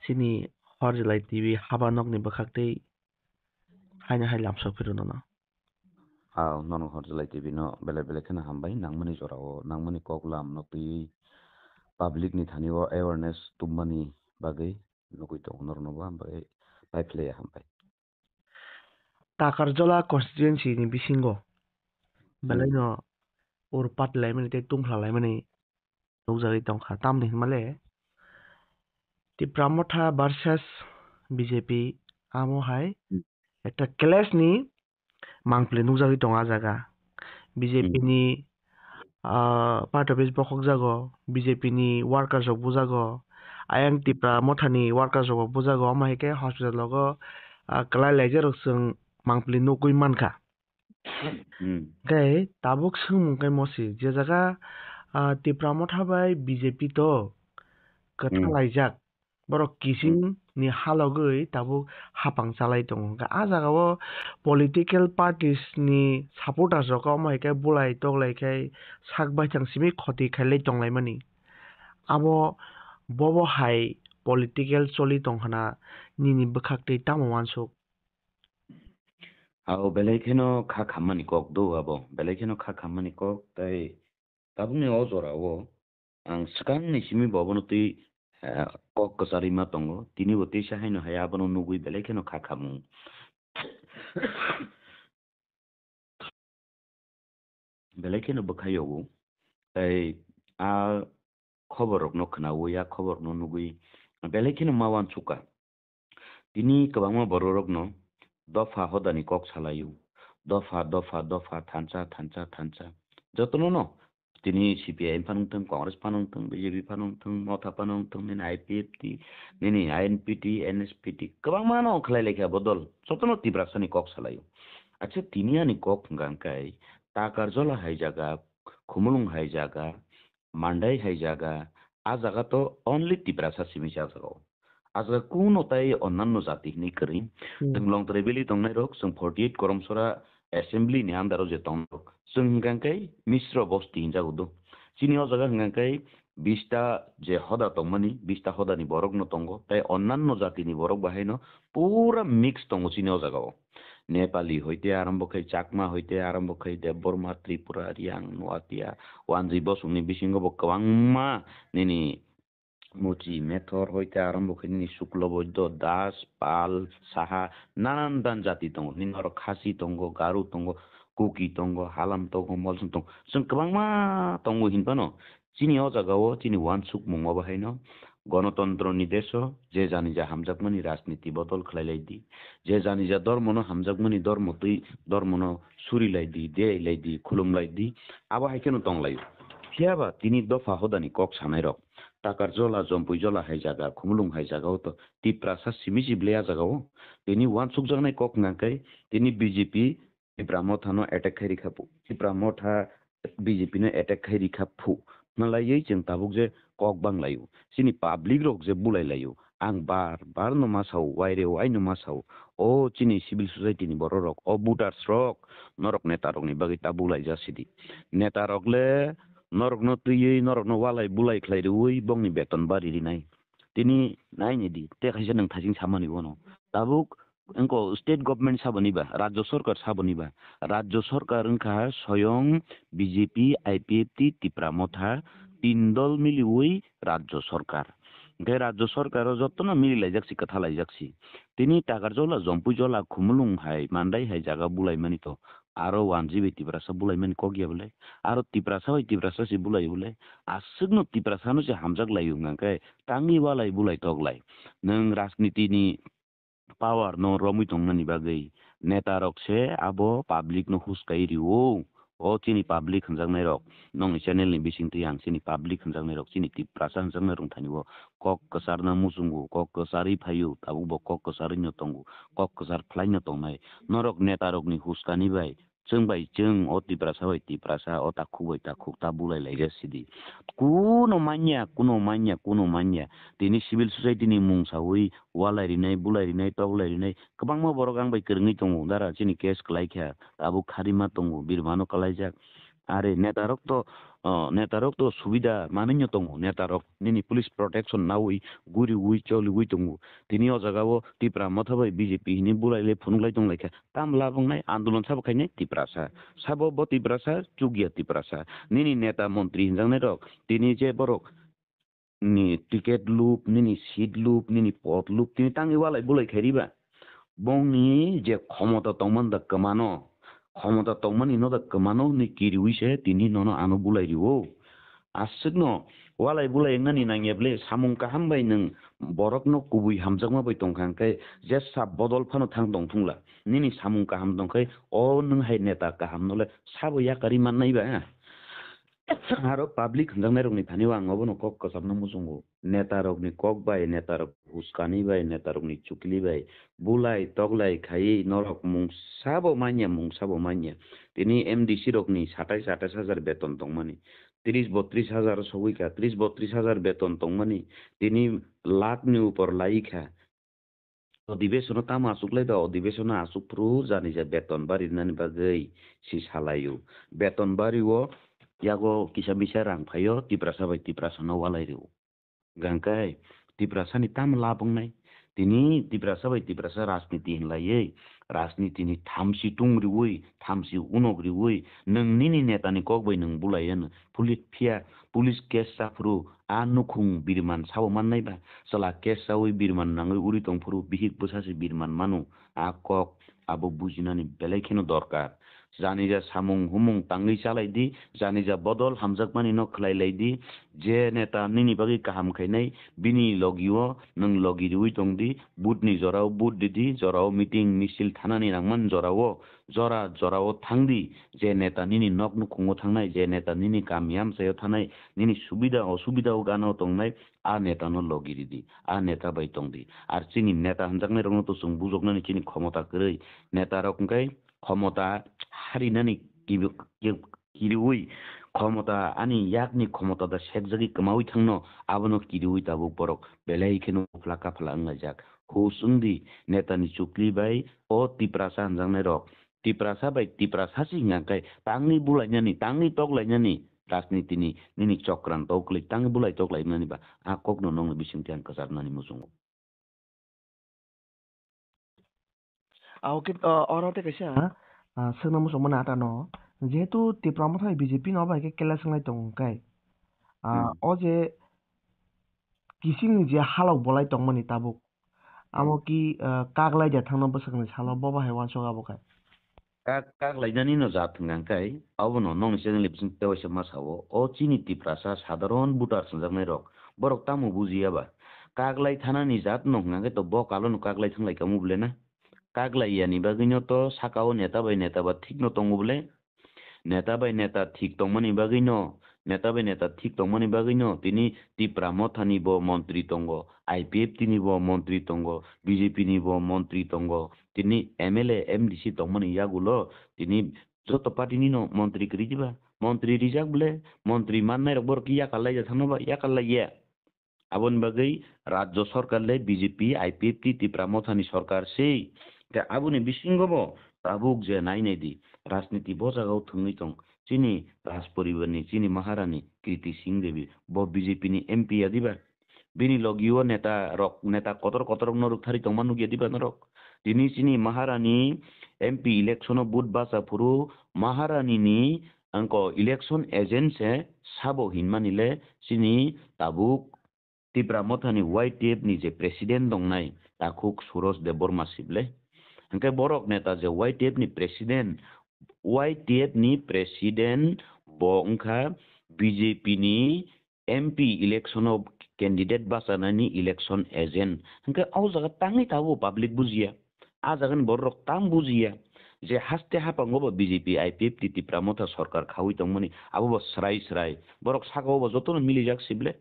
Sini Horjelai TV Habanok ni bakakte haina hai lamsak piruno no. Nono horjelai TV no bele khana hambai nangmani jorao nangmani koklam no pi public ni thani o awareness tummani bagai nokoi to honor no ba bagai pipeline hambai. Takarjola constituency ni bisingo. Balai no urpat lai mani te tungkla lai mani nukjagui tongkha tamni male Tipramotha versus BJP amo hai একটা clash ni mangpli nukjagui tonga jaga BJP ni part of his bokok jago BJP ni workers jok bujago ayang Tipramotha ni workers jok bujago ama hike hospital logo kalai laijak sung mangpli nukui mankha Kai tabuk sung kai mosi je jaga Tipramotha bai BJP to kata laijak borok kising ni halogui tabuk hapang chalai tongo a jaga o political parties ni supporters rok ama hike bulai toklai kai sak baithang simi khoti khailai tonglai mani abo bobo hai political choli tongkhana nini bwkhaktai tamo wansuk Belai kheno kha khammani kok do abo belai kheno kha khammani kok tai tabungni o jora o ang skang ni simi bobono tui kok kasari ma tongo tini bo tisa haino haya abono nugui belai kheno kha khamu belai kheno bkhayo tai a খবর rock নখনা ওয়া খবর ন নুগুই বেলে কিনো মাওয়ান চুকা তিনি কবাংমা বড় rock ন দফা হদানি কক সালায়ু দফা দফা দফা থানচা থানচা থানচা যতন ন তিনি সিপিআইএম ফানুংথং কংগ্রেস ফানুংথং বিজেপি ফানুংথং মথা ফানুংথং নিন আইপিএফটি নিনি আইএনপিটি এনএসপিটি কবাংমা ন খলাই লেখা বদল যতন তিব্রাসানি কক সালায়ু আচ্ছা তিনি আনি কক গাংকাই টাকার জলা হাই জায়গা খুমুলুং হাই জায়গা Mandai hai jaga a jaga to only tibrasa simi jaga a jaga kuno tai onnanno jati ni kri denglong trebeli tongnai rok sung 48 koromsora assembly ni andaro je tong sung gangkai misro bosti jago do chini o jaga gangkai 20 ta je hoda tongmani 20 ta hoda ni borok no tongo tai onnanno jati ni borok bahaino pura mix tongo chini o jaga Nepali হইতে আরম্ভ খাই চাকমা হইতে আরম্ভ খাই দেববর্মা ত্রিপুরা রিয়াং নোয়াতিয়া ওয়ানজি বসুংনি বিসিঙ্গ বকবাংমা নিনি মুচি মেথর হইতে আরম্ভ খাই নিনি শুক্লবৈদ্য দাস পাল সাহা নানান দান জাতি দङ নিনি আরো খাসি দङ গারু দङ কুকি দङ হালাম দङ মলসুং दङ जों गोबांमा दङ हिनबानो चिनि अ जागाव चिनि वान सुक मुंगा बाहायनो গণতন্ত্রনি দেশ যে জানি যা হামজাকমানি রাজনীতি বদল খাইলাইদি যে জানি যা ধর্মনো হামজাকমানি ধর্মতই ধর্মনো সুরিলাইদি দেইলাইদি খুলুমলাইদি আবা হাইকেনো তংলাই ফিয়াবা তিনি দফা হদানি কক সানাই রক টাকার জলা জম্পুই জলা হাই জায়গা খুমলুং হাই জায়গাও তো তিপ্রাসা সিমিজি ব্লেয়া জায়গাও তিনি ওয়ান সুক জানাই কক নাকাই তিনি বিজেপি তিপ্রামথানো অ্যাটাক খাই রিখাপু তিপ্রামথা বিজেপি নো অ্যাটাক খাই রিখাপু নালাयै जों ताबुक जे कक बांलायो सिनि पाब्लिक रक जे बुलायलायो आं बार नो मासाव वाइरे वाइ नो मासाव ओ चिनि सिभिल सोसाइटी नि बर रक ओ बुटार्स रक नरक नेता रक नि बागै ता बुलाय जासिदि नेता रकले नरक न तुयै नरक न वालाय बुलाय खलायदो ओइ बंनि बेतन बारि रिनाय तिनि नायनि दि ते खायसे नों थाजिं सामानि बनो ताबुक इनको स्टेट गभर्नमेंट साबनिबा राज्य सरकार साबनिबा राज्य सरकार इनका स्वयं बीजेपी आईपीएफटी तिप्रामथा तीन दल मिली ওই রাজ্য সরকার গে রাজ্য সরকার যতন মিলাই যাচ্ছি কথা লাই যাচ্ছি তিনি টাকার জলা জম্পুই জলা খুমলুং হাই মান্দাই হাই জায়গা বুলাই মানি তো আরো ওয়ান জিবি তিপ্রাসা বুলাই মানি কগিয়া বলে আরো তিপ্রাসা হই তিপ্রাসা সি বুলাই বলে আসুগনো তিপ্রাসানো যে হামজাক লাইউ গাঙ্কাই টাঙ্গি বালাই বুলাই তগলাই নং রাজনীতিনি पावर नो रमुई तंगनानि बागै नेता रकसे आबो पाब्लिक नो हुसकाई रिओ ओ चिनि पाब्लिक हंजांनाय रक नंनि चैनल नि बिसिंति आं चिनि पाब्लिक हंजांनाय रक चिनि तिप्रासा हंजांनाय रं थानिबो कक कसार ना मुसुंगु कक कसारि फायु ताबु बो कक कसारि न तंगु कक कसार फ्लाइ न तंनाय नरक नेता रक नि हुसकानि बाय जों ओ तिप्रासा बाय तिप्रासा ओ ताखु बाय ताखु ता बुलाय लायगासिदि कुनो मान्या दिनै सिभिल सोसाइटिनि मुं सावै वालायरिनाय बुलायरिनाय तबलायरिनाय गोबांमा बर' गांबाय गोरोङै दङ दारा जोंनि केस खालायखाया दाबो खारिमा दङ बिरमानो खालायजाक Are netarok to subida manenyo tongo netarok nini police protection nawi guri wi choli wi tongo tini o jagao tipra mathabai BJP ni bulaile phunglai tong laika tam labong nai andolon sab khaine tiprasa sabo bo tiprasa chugia tiprasa nini neta mantri hinjang nai rok tini je borok ni ticket loop nini seat loop nini pot loop tini tangi walai bulai kheriba bongni je ক্ষমতা tongman da kamano ক্ষমতা tongmani no da kamano ni kiriwi se tini nono ano bulai riwo asigno walai bulai ngani nangeble samung kaham bai nang borok no kubui hamjakma bai tongkhang kai je sab bodol phano thang dongthungla nini samung kaham dongkai o nang hai neta kaham nole sabo yakari man nai ba aro public hangjang rok ni thani wa ngobo no kok kasap no musungo neta rok ni kok bai neta rok huskani bai neta rok ni chukli bai bulai toglai khai norok mung sabo manya tini MDC rok ni 27,000 beton tongmani 30-32 sogui ka 30-32 beton tongmani tini lakh ni upor lai kha अधिवेशन तामा आसुकलाय दा अधिवेशन आसुकफ्रु जानि जा बेतन बारि नानि बागै si salayo beton bari wo yago kisa bisa rang phayo tiprasa bai tiprasa no walai ro gangkai tiprasa ni tam labong nai tini tiprasa bai tiprasa rajniti hinlaiye rajniti ni thamsi tungri woi thamsi unogri woi nang nini neta ni kok bai nang bulayen pulis kes safru anukhung birman sawo mannai ba sala kes sawi birman nangai uri tongfru bihik busasi birman manu akok abo bujinani belai dorkar janija samung humung tangi chalai di janija bodol hamjakmani no khlailai di je neta nini bagi kaham khainai bini logiwo nang logi rui tongdi budni jorao bud didi jorao meeting misil thanani rangman jorao thangdi je neta nini noknu khungo thangnai je neta nini kamyam sayo thanai nini subida osubida gano tongnai a neta no logi ridi a neta bai tongdi ar chini neta hamjaknai rongno to sung bujoknani chini khomota krei neta rok kai ক্ষমতা হারিনানি কিরিউই ক্ষমতা আনি yakni ক্ষমতা da sekjagi kamawi thangno abono kiriui tabuk borok belai kheno flaka phalanga jak husungdi netani chukli bai o tiprasa hanjangnai rok tiprasa bai tiprasa singangkai tangi bulainani tangi toklainani rajnitini nini chokran tokli tangi bulai toklainani ba akokno nong bisingtian kasarnani musungo ওকে অরতে কাইসা सोंना मोसौ मोना आटानो जिहेतु तिप्रामथाय BJP नङाबा एके केला सोंलाय दंखाय o je kising je halok bolai tongmani tabuk amo ki kaglai ja thangno bosakni salo boba hai wan soga bokai kak lainani no jathungangkai abono nong seng lipsing tewasa masawo o chini tiprasa সাধারণ butar sanjaknai rok borok tamu bujiaba kaglai thanani jat nongangkai to bo kalo no kaglai thanglai kamu blena kaglai yani bagino to sakao neta ba thik no tongubule neta bai neta thik tongmani bagino neta bai neta thik tongmani bagino tini tipra mothani bo মন্ত্রী tongo IPF tini bo মন্ত্রী tongo BJP ni bo মন্ত্রী tongo tini MLA MDC tongmani yagulo tini joto party ni no মন্ত্রী krijiba মন্ত্রী rijak bule মন্ত্রী mannai rok bor ki yakalai ja thanoba yakalai ye abon bagai রাজ্য সরকার লে BJP IPF ti tipra mothani সরকার sei তে abuni bisingobo tabuk je nainai di রাজনীতি বজাগাও থুঙ্গি তং চিনি রাজ পরিবারনি চিনি মহারানী কৃতি সিং দেবী ব BJP ni MP adiba bini logiyo neta kotor noruk thari tongmanu gi adiba norok tini chini maharani MP election bud basa puru maharani ni angko election agent se sabo hinmanile chini tabuk tipra mothani YTF ni je president dongnai takuk suros deborma sible angke borok neta je YTF ni president YTF ni president bo ongkha BJP ni MP election of candidate basanani election agent angke au jaga tangi tabu public bujia a jagan borok tam bujia je haste hapangobo BJP IPF titi pramotha sarkar khawi tongmani abo srai borok sakawo jotono milijak sible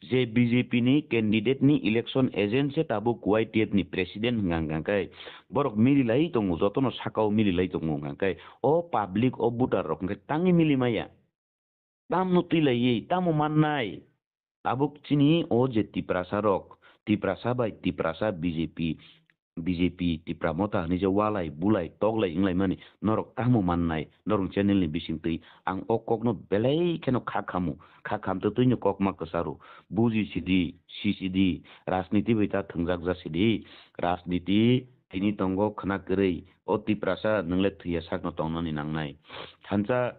je BJP ni candidate ni election agent se tabuk YTF ni president ngangkai borok mililai tongu jotono sakao mililai tongu ngangkai o public o voter rok ngkai tangi milimaya tam nutilai tamu mannai tabuk chini o je tiprasa rok tiprasa bai tiprasa BJP BJP tipra mota ni je walai bulai toglai inglai mani norok tamu mannai norong channel ni bisingtui ang okok no belai keno kham to tuino kok ma kasaru buji sidi CCD rajniti bita thungjak jasidi rajniti tini tongo khana kerei o tiprasa ningle thuya sakno tongnani nangnai thansa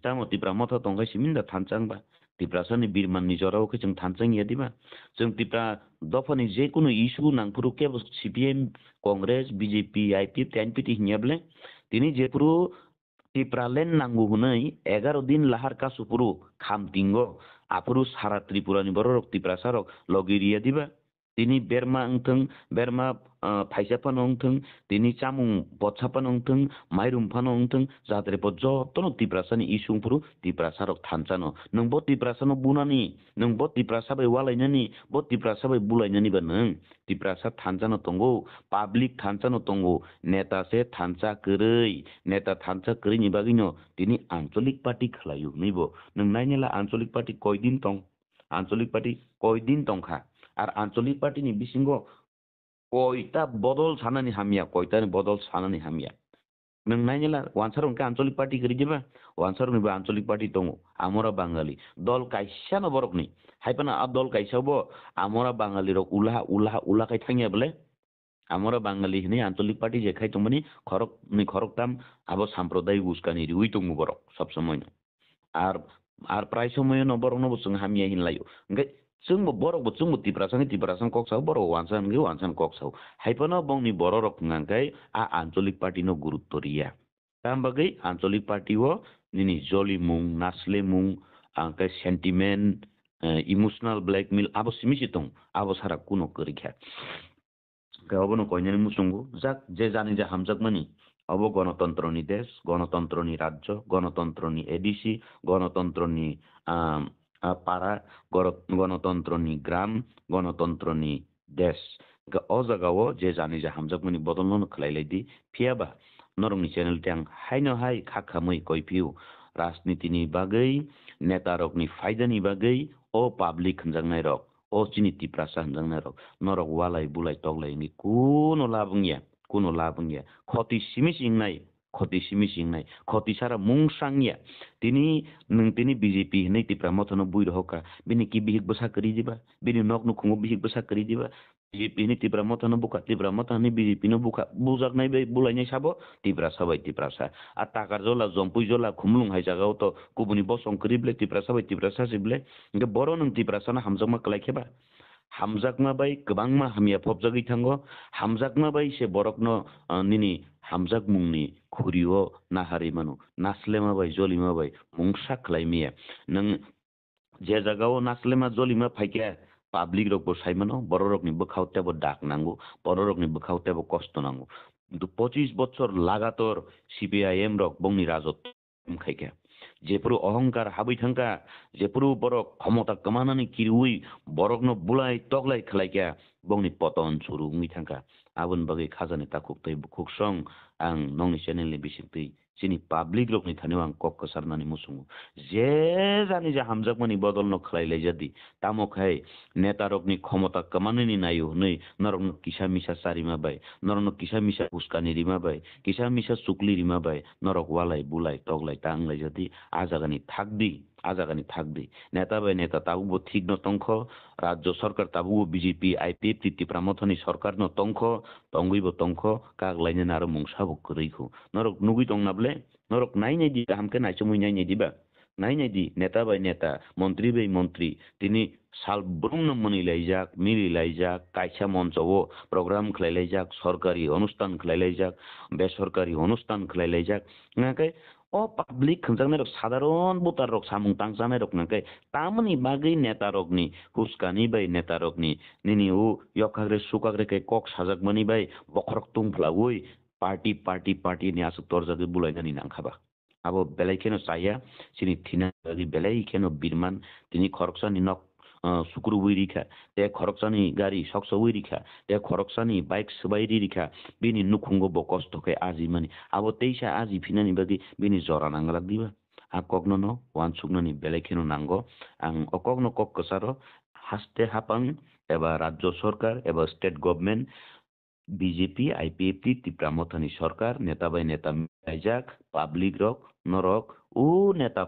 tamo tipra mota tongkai siminda thansang ba tiprasa ni birman ni jorao ke jeng thansang ya diba jeng tipra dofani je kuno isu nangpuru ke CPM Congress BJP IPF TNP ti hinyable tini je puru tipralen nangu hunai 11 din lahar ka supuru khamtingo apuru sara tripura ni borok tiprasa rok logiria diba tini berma angtheng berma phaisa pan angtheng tini chamung botsa pan angtheng mairum pan angtheng jatre po jotono tiprasa ni isung puru tiprasa rok thanchano nang bo tiprasa no bunani nang bo tiprasa bai walainani bo tiprasa bai bulainani ba nang tiprasa thanchano tongo public thanchano tongo neta se thancha kerei neta thancha kerei ni bagino tini ancholik party khlayu nibo nang nainela ancholik party koidin tong ancholik party koidin tongkha আর আঞ্চলিক party নি বিসিঙ্গ কয়টা বদল সানানি হামিয়া কয়টা বদল সানানি হামিয়া নং নাইনিলা ওয়ানসার উনকে আঞ্চলিক party করি দিবা ওয়ানসার উনিবা আঞ্চলিক পার্টি দङ আমরা বাঙালি দল কাইসা ন বরক নি হাইপানা আ দল কাইসাবো আমরা বাঙালি রক উলাহ কাই থাঙিয়া বলে আমরা বাঙালি হিনি আঞ্চলিক পার্টি যেখাই তুমি খরক তাম আবো সাম্প্রদায়িক উস্কানি উই দङ বরক সব সময় আর আর প্রায় সময় ন বরক ন বসং হামিয়া হিনলাयो ओंखाय जोंबो बर'बो जोंबो तिप्रासां कक्साव बर' वानसान कक्साव हाइपनो बंनि बर' रखुंगांखाय आ आंचलिक पार्टी नो गुरुत्व रिया तामबागै आंचलिक पार्टी वो निनि जलिमुं नासलेमुं आंखाय सेंटिमेंट इमोशनल ब्लैकमेल आबो सिमिसि दं आबो सारा कुनो करिखा गावबनो कयनानि मुसुंगु जाक जे जानि जा हामजाकमानि अब गणतन्त्रनि देश गणतन्त्रनि राज्य गणतन्त्रनि एडिसि गणतन्त्रनि पारा गणतन्त्रनि ग्राम गणतन्त्रनि देश अ जागाओ जे जानि जा हामजाकमानि बदलनो खलायलायदि फियाबा नरंनि चेनेल ट्यां हाइनो हाइ खाखामै कयफिउ राजनीतिनि बागै नेता रकनि फायदानि बागै ओ पाब्लिक खनजांनाय रक ओ चिनि तिप्रासा खनजांनाय रक नरक वालाय बुलाय तगलायनि कुनो लाबुंगिया खति सिमिसिंनाय खति सारा मुंसांगिया तिनी बीजेपी नै तिप्रा मथनो बुइ रहका बिनि कि बिहिक बसा करि दिबा बिनि नक नुखुंगो बिहिक बसा करि दिबा बीजेपी नि तिप्रा मथनो बुका तिप्रा मथनि बीजेपी नो बुका बुजाकनाय बे बुलायनाय साबो तिप्रासा आ ताकार जला जम्पुइ जला खुमलुं हाय जागाव तो गुबुनि बसं करिब्ले तिप्रासा जिब्ले इनके बर' नों तिप्रासाना हामजाकमा कलायखेबा हामजाकमा बाय गोबांमा हामिया फबजागै थांगो हामजाकमा बाय से बरकनो निनि हामजाक मुंनि खुरियो नाहारि मानु नासलेमा बाय जलिमा बाय मुंसा खलायमिया नों जे जागाव नासलेमा जलिमा फाइके पाब्लिक रक बसाइमानो बर' रकनि बखावत्याबो डाक नांगौ बर' रकनि बखावत्याबो कष्ट नांगौ কিন্তু 25 বছর লাগাতর সিপিআইএম রক বংনি রাজত্ব খাইকা जेपुरु अहंकार हाबै थांका जेपुरु बरक क्षमता कमानानै किरुई बरकनो बुलाय तगलाय खलायका बंनि पतन सुरु उंगि थांका आबन बगै खाजानि ताकुक्तै बुखुक्सं आं नंनि चेनेलनि बिसिक्तै सिनि पाब्लिक रकनि थानिव आं कक कसारनानै मुसुङो जे जानि जा हामजाकमानि बदलनो खलायलाय जादि तामखाय नेता रकनि क्षमता कमानानै नायो नै नरकनो किसा मिसा सारिमा बाय नरकनो किसा मिसा उस्कानि रिमा बाय किसा मिसा सुक्ली रिमा बाय नरक वालाय बुलाय तगलाय तांलाय जादि आजागानि थाकदी नेता बाय नेता ताबुबो ठीक न तंख राज्य सरकार ताबुबो बीजेपी आईपीएफ तिप्रा मथनि सरकार न तंख तंगैबो तंख कागलायनो नारो मुंसाबो करैखौ नरक नुगै दंनाब्ले नरक नायनायदि हामके नायचमुइ नायनायदिबा नायनायदि नेता बाय नेता मन्त्री बाय मन्त्री तिनि सालब्रुमनो मनिलायजाक मिलिलायजाक कायसा मन्चआव प्रग्राम खलायलायजाक सरकारी अनुष्ठान खलायलायजाक बेसरकारी अनुष्ठान खलायलायजाक नाकै ओ पाब्लिक खंजांनाय रक साधारण भोटार रक सामुं तांजानाय रक नाकै तामनि बागै नेता रकनि हुस्कानि बाय नेता रकनि निनि उ यकाग्रे सुकाग्रे के कक साजाक मनि बाय बखरक तुंफ्लावै पार्टी नि आसु तर्जागै बुलायनानि नांखाबा अब बेलायखेनो साया सिनि थिना बेलायखेनो बिरमान तिनि खरकसानि नक सुकुरु वैरिखा ते खरकसानि गारि सक्स वैरिखा ते खरकसानि बाइक सबायरिखा बिनि नुखुंगो बकस्तके आजिमानि अब तेइसा आजि फिनानि बागै बिनि जरा नांगलाक दिबा आ कग्नो न वान सुगननि बेलायखेनो नांगो आं अकग्नो कक कसारो हास्ते हापां एबा राज्य सरकार एबा स्टेट गभर्नमेंट বিজেপি আইপিএফটি ত্রিপুরামথানি সরকার নেতা বাই নেতা মিলাইজাক পাবলিক রক নরক ও নেতা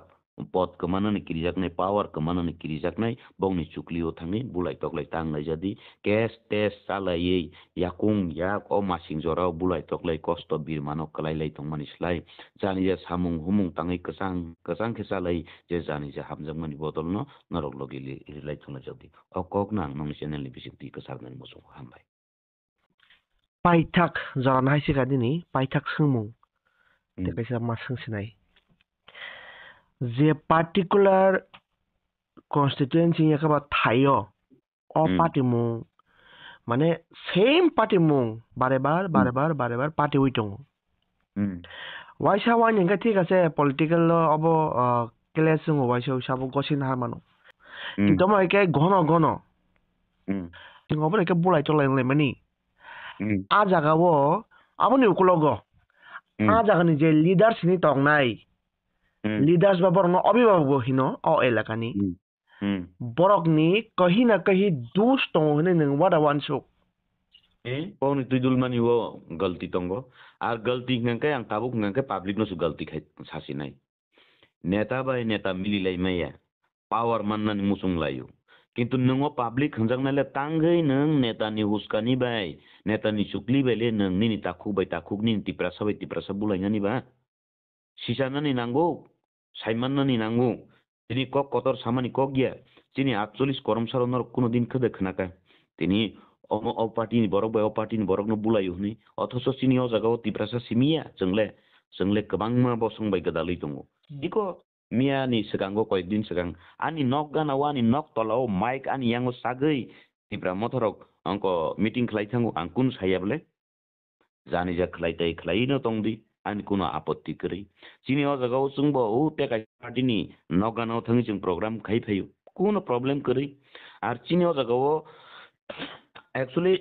পদ কমানাनै কিরিজাকনাय पावार कमानानै किरिजाकनाय बंनि चुक्लियाव थाङै बुलाय तगलाय तांनाय जादि केस टेस चालायै याकुं याक अ मासिं जराव बुलाय तगलाय कस्त बिरमानक कलायलाय तंमानि स्लाय जानि जा सामुं हुमुं ताङै कसang खेसालाय जे जानि जा हामजांमानि बदलनो नरक लगे लिरलाय तंनाय जादि अकक नां नंनि चेनेलनि बिसिक्ति कसारनानै मोसौ हामबाय पाइथाक जराना हायसिका दिनै पाइथाक सोंमुं तेकायसा मा सोंसिनाय जे पार्टिकुलार कन्स्टिट्युएन्सि एकाबा थायो अ पार्टी मुं माने सेम पार्टी मुं बारे बार पार्टी उइ दङ वाइसा वाइन इंगा ठीक আছে पलिटिकल अब क्लेस जों वाइसा हिसाब गसिन हामानो কিন্তু মই একে ঘন जोंबो एके बुलाय चलायलाय मानि आ जागावो आबनि उकुलग आ जागानि जे लिडार्स नि तंनाय लिडार्स बा बरनो अभिभावक हिनो अ एलाकानि बरकनि कहीं ना कहीं दोष दङ होने नों वादा वानसुक पौनि तुइदुल मानि वो गलती तंगो आर गलती ngangkai ang tabuk ngangkai public no su गलती खाइ सासिनाय नेता बाय नेता मिलिलाय माया पावर माननानै मुसुं लायो किन्तु नोङो पाब्लिक हंजांनाले तांगै नों नेतानि हुस्कानि बाय नेतानि सुक्लि बायले नोंनि नि ताखु बाय ताखुकनि तिप्रासा बुलायनानि बा सिसानानि नांगौ साइमाननानि नांगौ दिनै कक कतर सामानि कक गिया दिनै 48 करमसारनर कुनो दिन खोदो खोनाका दिनै अ पार्टीनि बरक बाय अ पार्टीनि बरकनो बुलायो हनै अथच सिनि अ जागाव तिप्रासा सिमिया जोंले गोबांमा बसंबाय गदालै दङ इको मियानि सिगांगो कयदिन सिगां आनि नक गानाव आनि नक तलाव माइक आनि यांगो सागै तिप्रा मथरक अंको मिटिं खलाइथांगो आं कुन सायाबले जानि जा खलाइनो तंदि आनि कुनो आपत्ति करै सिनि अ जागाव जोंबो उ तेका पार्टीनि नक गानाव थाङै जों प्रोग्राम खाइफायो कुनो प्रब्लेम करै आर सिनि अ जागाव एक्चुअली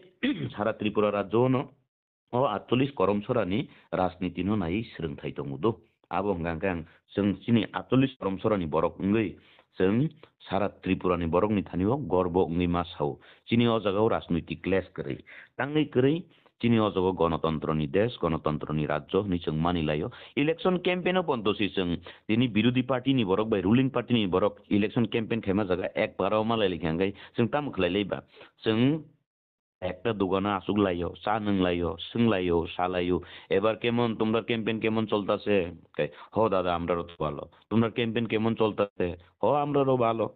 सारा त्रिपुरा राज्योनो अ 48 करमसरानि राजनीतिनो नायै सोलोंथाइ दङ दो आबो हंगांगां जों सिनि 48 करमसरानि बरक ngै जों सारा त्रिपुरानि बरकनि थानियाव गर्व ngै मासाव सिनि अ जागाव राजनीतिक क्लेश करै तांगै करै सिनि अ जागाव गणतन्त्रनि देश गणतन्त्रनि राज्य नि जों मानिलायो इलेक्शन कैम्पेन बन्दसि जों दिनै विरोधी पार्टीनि बरक बाय रुलिं पार्टीनि बरक इलेक्शन कैम्पेन खेमा जागा एक बाराव मालायलै खांगाय जों ताम खलायलायबा जों একটা দোকানে আসুক লাইও চা নং লাইও সিং লাইও চা লাইও এবার কেমন তোমরা ক্যাম্পেইন কেমন চলতেছে হ দাদা আমরাও তো ভালো তোমরা ক্যাম্পেইন কেমন চলতেছে হ আমরাও ভালো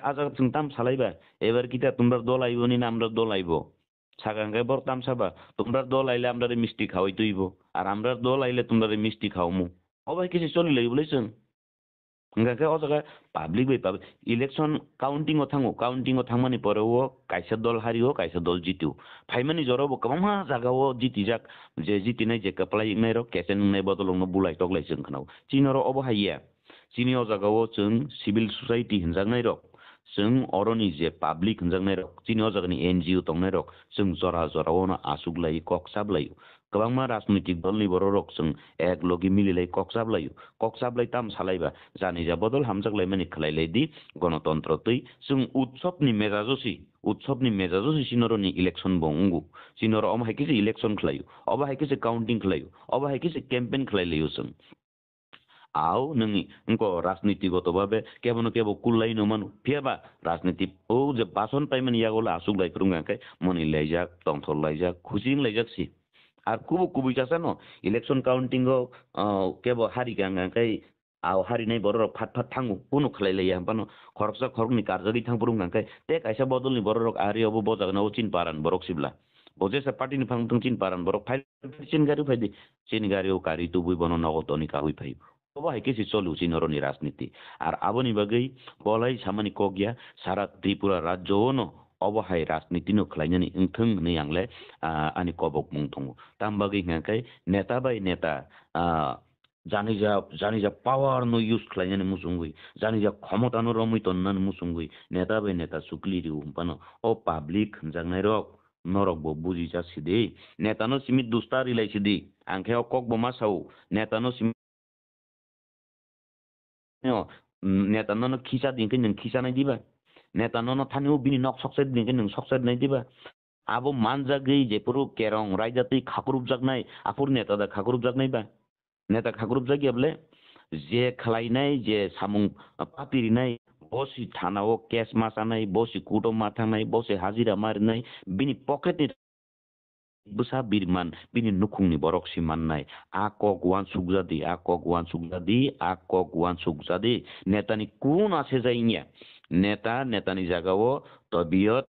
আজ চিন্তাম সালাইবা এবার কিটা তোমরা দল আইব নি না আমরা দল আইব সাগাঙ্গায় বর তাম সাবা তোমরা দল আইলে আমরা মিষ্টি খাওয়াই তুইব আর আমরা দল আইলে তোমরা মিষ্টি খাওয়ামু অবাই কিছু চলি লাগি বলেছেন Enggak o jaga public bai public election counting o thangmani poreo kaisa dol hario kaisa dol jitu phaimani joro bo kamma jaga o jiti jak je jiti nai je kaplai nai ro kesen nai bodolong no bulai toklai jeng khanau chinoro obo haiya chini o jaga o chung civil society hinjang nai ro जों अरनि जे public होनजांनाय रक चिनि अजागनि NGO तंनाय रक जों जरा जरावनो आसुगलायो ककसाबलायो गोबांमा राजनैतिक दलनि बर' रक जों एक लगे मिलिलाय ककसाबलाय ताम सालायबा जानि जा बदल हामजागलाय मानि खलायलायदि गणतन्त्र तै जों उत्सवनि मेजाजोसि सिनरनि इलेक्शन बंगु सिनर अम हाइकिसे इलेक्शन खलायो अब हाइकिसे काउंटिं खलायो अब हाइकिसे कैम्पेन खलायलायो जों आओ नोंनि उनको राजनीतिगतभावे केबो केबो कुल्लाय नमानु फियाबा राजनीति ओ जे बासन पाइमन यागोला आसुक लाइफ्रुंगांखाय मनि लाइजाक तंथल लाइजाक खुसिं लाइजाकसि आर कुबु जासानो इलेक्शन काउंटिंग केबो हारि गांगांखाय आव हारि नै बर फाट थांगु कुनु खलायलाय हांपानो खरकसा खरकनि कारजगि थांफ्रुंगांखाय ते कायसा बदलनि बर रक आरि अबो बजागनाव चिन पारान बरक सिबला बजेसा पार्टीनि फांथं चिन पारान बरक फाइल चिन गारि फाइदि चिन गारिओ कारि तुबुइ बनो नगतनि काहुइ फाइ अब हाइकेसि चलु चिनरनि राजनीति आर आबनि बागै बलाय सामानि कगिया सारा त्रिपुरा राज्योनो अबहाय राजनीति नो खलायनानै ओंथों नै आंलाय आनि कबक मुं दङ ताम बागै हांखाय नेता बाय नेता जानि जा पावर नो यूज खलायनानै मुसुंगै जानि जा क्षमता नो रमै तन्नानै मुसुंगै नेता बाय नेता सुक्लिरि उम्पानो अ पाब्लिक होनजांनाय रक नरक बो बुजि जासिदि नेतानो सिमित दुस्तारि लायसिदि आंखाय कक बमा साउ नेतानो सिमित नेता न खिसा दिनकै नों खिसा नाय दिबा नेता न थानिउ बिनि नक सक्सेट दिनकै नों सक्सेट नाय दिबा abo manjagui jepuru kerong raijatui khakurupjaknai apur neta da khakurupjaknai ba neta khakurupjak yable je khlainai je samung papirinai bosi thanao cash masanai bosi kuto mathanai bosi hajira marinai bini pocket ni busa birman bini nukhungni borok simannai akok wan sugjadi akok wan sugjadi akok wan sugjadi netani kun ase jainya netani jagao tabiyat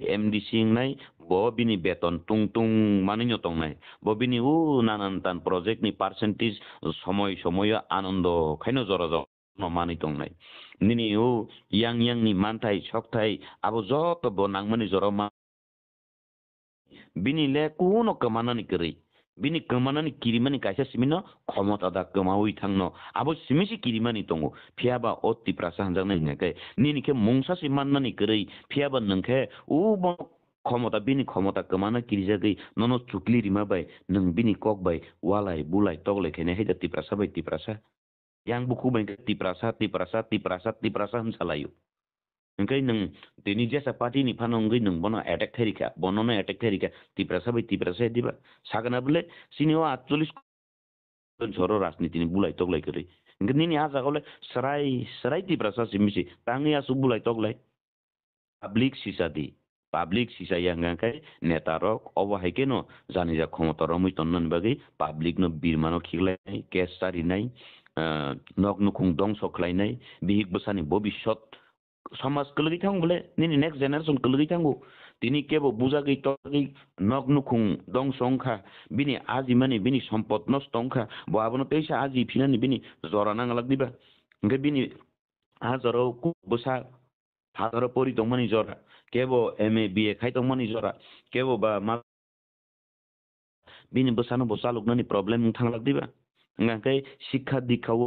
MD singnai bo bini beton tungtung maninyo tongnai bo bini nanan tan project ni percentage সময় আনন্দ খাইনো জরা no mani tongnai nini yang ni mantai soktai abo joto bo nangmani jora bini le kuno kemanani kiri bini kemanani kirimani kaisa simino khomota da kemawi thangno abo simisi kirimani tongo phiaba otti prasa hanjang ngai nini ke mungsa simannani kiri phiaba nangke bo ক্ষমতা bini ক্ষমতা kemana kirijagi nono chukli rima bai nang bini kok bai walai bulai togle khene heda tiprasa yang buku bai tiprasa hansalayu engkai nang tini jasa party ni phanonggai nang bono attack therika bono no attack therika tiprasa diba sagana bole sinio 48 joro राजनीति ni bulai toglai kiri engkai ni aja gole serai tiprasa simisi tangi asu bulai toglai public sisa yang ngkai netarok obo haikeno janija khomota romui tonnan bagi public no birmano khiglai case sarinai nok nukhung dong soklainai bihik besani bobishot সমাজ কলগি থাং বলে নিনি next generation কলগি থাঙ্গো তিনি কেবো বুঝাগি তগি knock নুখুং দং সংখা বিনি আজি মানে বিনি সম্পদ নষ্ট সংখা বাবনো তেইসা আজি ফিনানি বিনি জরা নাংলাক দিবা গে বিনি হাজারো কু বসা হাজারো পরি দংমানি জরা কেবো MA BA খাই দংমানি জরা কেবো বা মা বিনি বসানো বসালুকনানি প্রবলেম থাংলাক দিবা ngakai শিক্ষা দীক্ষাও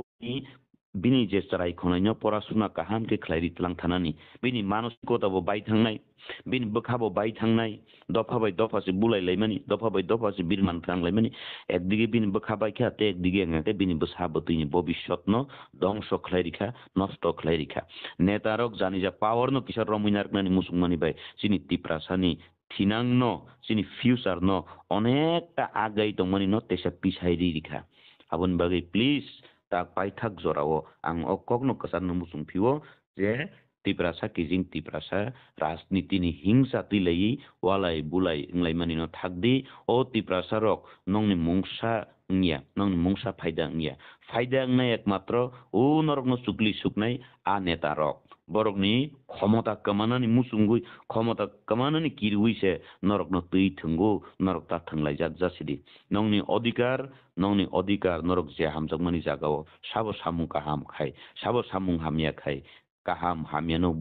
bini je sarai khonai porasuna kaham ke khlairi tlang thanani bini manusikota bo bai thangnai bini bokhabo bai thangnai dofa bai dofa se bulai laimani dofa bai dofa se birman thang laimani ekdige bini bokhabai kha te ekdige ngate bini bosabo tini bobishot no dongso khlairi kha nosto khlairi kha netarok jani ja power no kisar romuinar nani musungmani bai sini tiprasani thinang no sini future no onekta agai tongmani no tesa pisai rikha abon bagai please tak paithak jorao ang okokno kesan musung phiwo je tiprasa kijing tiprasa rajniti ni hingsa tilai walai bulai nglai mani no thakdi o tiprasa rok nongni mungsa faida ngai ekmatro norok no sukli suknai a neta rok borok ni ক্ষমতা kamanani musungui ক্ষমতা kamanani kirui se norok no tui thungu norok ta thanglai jak jasidi nongni odikar norok je hamjakmani jagao sabo samung kaham khai sabo samung hamia khai kaham hamia no